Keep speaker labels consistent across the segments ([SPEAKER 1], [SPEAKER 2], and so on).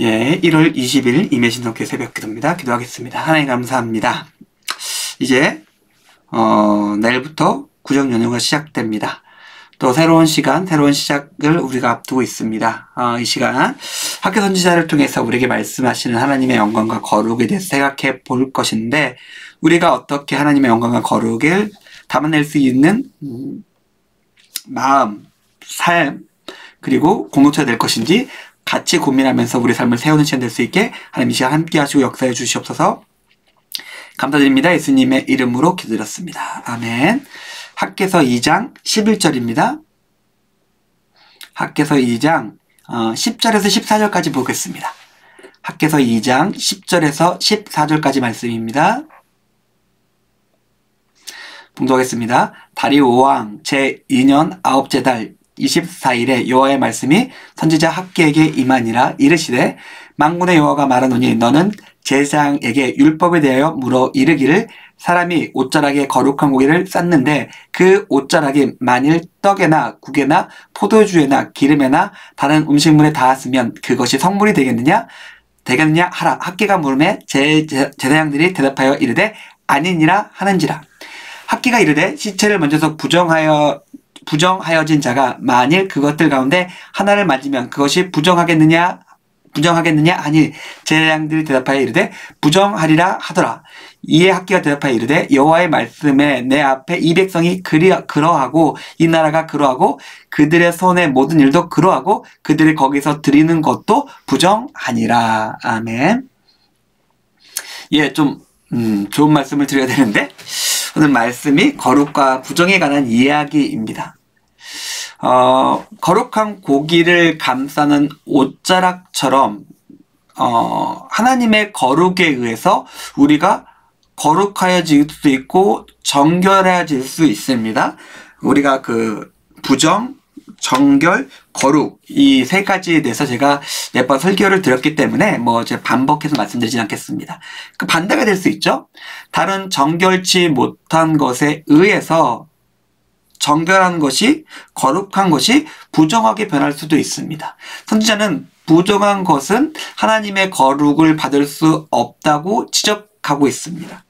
[SPEAKER 1] 예, 1월 20일 임예신성교회 새벽기도입니다. 기도하겠습니다. 하나님 감사합니다. 이제 내일부터 구정연휴가 시작됩니다. 또 새로운 시간, 새로운 시작을 우리가 앞두고 있습니다. 이 시간 학교 선지자를 통해서 우리에게 말씀하시는 하나님의 영광과 거룩에 대해서 생각해 볼 것인데, 우리가 어떻게 하나님의 영광과 거룩을 담아낼 수 있는 마음, 삶, 그리고 공동체가 될 것인지 같이 고민하면서 우리 삶을 세우는 시간 될 수 있게 하나님 이 시간 함께 하시고 역사해 주시옵소서. 감사드립니다. 예수님의 이름으로 기도드렸습니다. 아멘. 학개서 2장 11절입니다. 학개서 2장 10절에서 14절까지 보겠습니다. 학개서 2장 10절에서 14절까지 말씀입니다. 봉독하겠습니다. 다리오 왕 제2년 9째 달 24일에 여호와의 말씀이 선지자 학개에게 임하니라. 이르시되 만군의 여호와가 말하노니 너는 제사장에게 율법에 대하여 물어 이르기를, 사람이 옷자락에 거룩한 고기를 쌓는데 그 옷자락이 만일 떡에나 국에나 포도주에나 기름에나 다른 음식물에 닿았으면 그것이 성물이 되겠느냐 하라. 학개가 물음에 제사장들이 대답하여 이르되 아니니라 하는지라. 학개가 이르되 시체를 만져서 부정하여진 자가 만일 그것들 가운데 하나를 만지면 그것이 부정하겠느냐 하니 제사장들이 대답하여 이르되 부정하리라 하더라. 이에 학개가 대답하여 이르되 여호와의 말씀에 내 앞에 이 백성이 그러하고 이 나라가 그러하고 그들의 손의 모든 일도 그러하고 그들이 거기서 드리는 것도 부정하니라. 아멘. 예, 좀 좋은 말씀을 드려야 되는데, 오늘 말씀이 거룩과 부정에 관한 이야기입니다. 거룩한 고기를 감싸는 옷자락처럼 하나님의 거룩에 의해서 우리가 거룩하여질 수 있고 정결해질 수 있습니다. 우리가 그 부정, 정결, 거룩 이 세 가지에 대해서 제가 몇 번 설교를 드렸기 때문에 제가 반복해서 말씀드리진 않겠습니다. 그 반대가 될 수 있죠. 다른 정결치 못한 것에 의해서 정결한 것이, 거룩한 것이 부정하게 변할 수도 있습니다. 선지자는 부정한 것은 하나님의 거룩을 받을 수 없다고 지적하고 있습니다.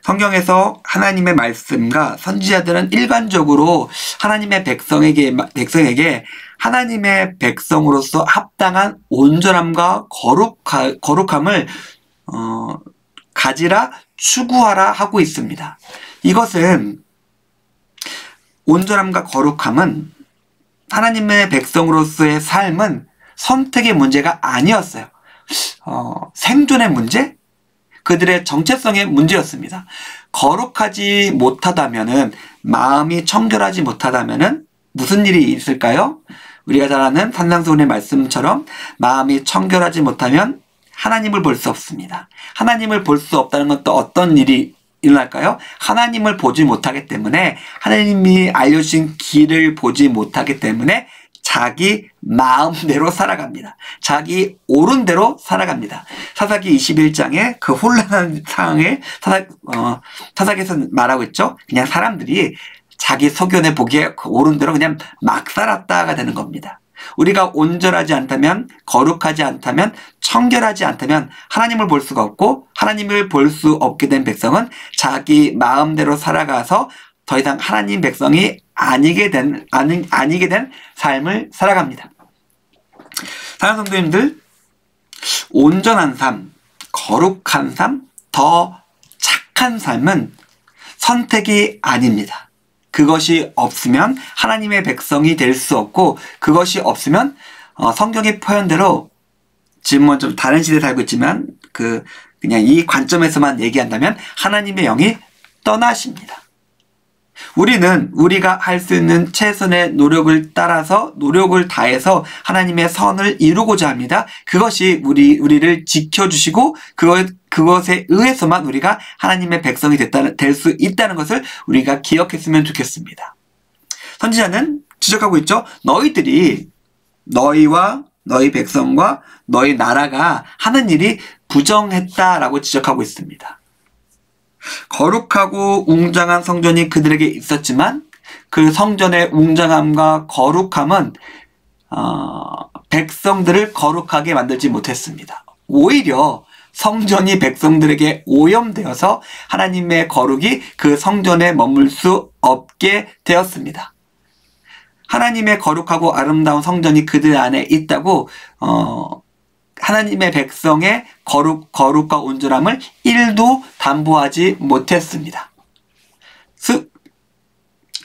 [SPEAKER 1] 성경에서 하나님의 말씀과 선지자들은 일관적으로 하나님의 백성에게 하나님의 백성으로서 합당한 온전함과 거룩함을 가지라, 추구하라 하고 있습니다. 이것은 온전함과 거룩함은 하나님의 백성으로서의 삶은 선택의 문제가 아니었어요. 생존의 문제? 그들의 정체성의 문제였습니다. 거룩하지 못하다면은, 마음이 청결하지 못하다면은 무슨 일이 있을까요? 우리가 잘 아는 산상수훈의 말씀처럼 마음이 청결하지 못하면 하나님을 볼 수 없습니다. 하나님을 볼 수 없다는 건 또 어떤 일이 일어날까요? 하나님을 보지 못하기 때문에, 하나님이 알려주신 길을 보지 못하기 때문에 자기 마음대로 살아갑니다. 자기 옳은 대로 살아갑니다. 사사기 21장에 그 혼란한 상황을 사사기에서 말하고 있죠. 그냥 사람들이 자기 소견에 보기에 그 옳은 대로 그냥 막 살았다가 되는 겁니다. 우리가 온전하지 않다면, 거룩하지 않다면, 청결하지 않다면 하나님을 볼 수가 없고, 하나님을 볼 수 없게 된 백성은 자기 마음대로 살아가서 더 이상 하나님 백성이 아니게 된 삶을 살아갑니다. 사랑하는 성도님들, 온전한 삶, 거룩한 삶, 더 착한 삶은 선택이 아닙니다. 그것이 없으면 하나님의 백성이 될 수 없고, 그것이 없으면 성경의 표현대로, 지금은 좀 다른 시대에 살고 있지만 그냥 이 관점에서만 얘기한다면 하나님의 영이 떠나십니다. 우리가 할 수 있는 최선의 노력을 따라서, 노력을 다해서 하나님의 선을 이루고자 합니다. 그것이 우리를 지켜주시고, 그것에 의해서만 우리가 하나님의 백성이 될 수 있다는 것을 우리가 기억했으면 좋겠습니다. 선지자는 지적하고 있죠. 너희와 너희 백성과 너희 나라가 하는 일이 부정했다라고 지적하고 있습니다. 거룩하고 웅장한 성전이 그들에게 있었지만 그 성전의 웅장함과 거룩함은 백성들을 거룩하게 만들지 못했습니다. 오히려 성전이 백성들에게 오염되어서 하나님의 거룩이 그 성전에 머물 수 없게 되었습니다. 하나님의 거룩하고 아름다운 성전이 그들 안에 있다고 하나님의 백성의 거룩과 온전함을 1도 담보하지 못했습니다.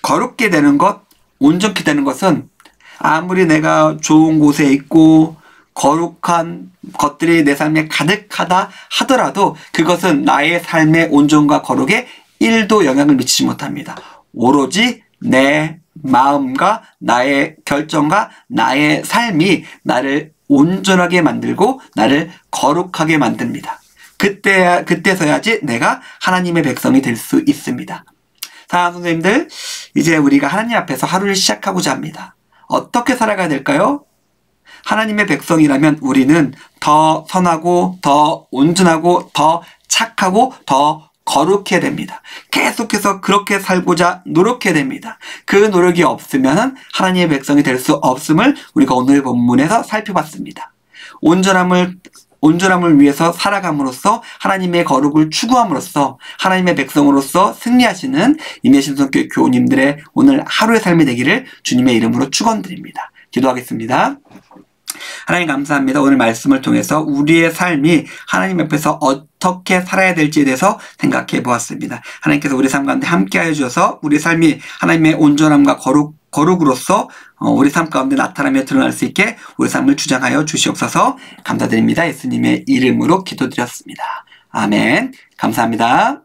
[SPEAKER 1] 거룩게 되는 것, 온전케 되는 것은 아무리 내가 좋은 곳에 있고 거룩한 것들이 내 삶에 가득하다 하더라도 그것은 나의 삶의 온전과 거룩에 1도 영향을 미치지 못합니다. 오로지 내 마음과 나의 결정과 나의 삶이 나를 온전하게 만들고 나를 거룩하게 만듭니다. 그때서야지 내가 하나님의 백성이 될 수 있습니다. 사랑하는 선생님들, 이제 우리가 하나님 앞에서 하루를 시작하고자 합니다. 어떻게 살아가야 될까요? 하나님의 백성이라면 우리는 더 선하고 더 온전하고 더 착하고 더 거룩해야 됩니다. 계속해서 그렇게 살고자 노력해야 됩니다. 그 노력이 없으면 하나님의 백성이 될 수 없음을 우리가 오늘 본문에서 살펴봤습니다. 온전함을 위해서 살아감으로써 하나님의 거룩을 추구함으로써 하나님의 백성으로서 승리하시는 임예신성교회 교우님들의 오늘 하루의 삶이 되기를 주님의 이름으로 축원드립니다. 기도하겠습니다. 하나님 감사합니다. 오늘 말씀을 통해서 우리의 삶이 하나님 앞에서 어떻게 살아야 될지에 대해서 생각해 보았습니다. 하나님께서 우리 삶 가운데 함께하여 주셔서 우리 삶이 하나님의 온전함과 거룩으로서 우리 삶 가운데 나타나며 드러날 수 있게 우리 삶을 주장하여 주시옵소서. 감사드립니다. 예수님의 이름으로 기도드렸습니다. 아멘. 감사합니다.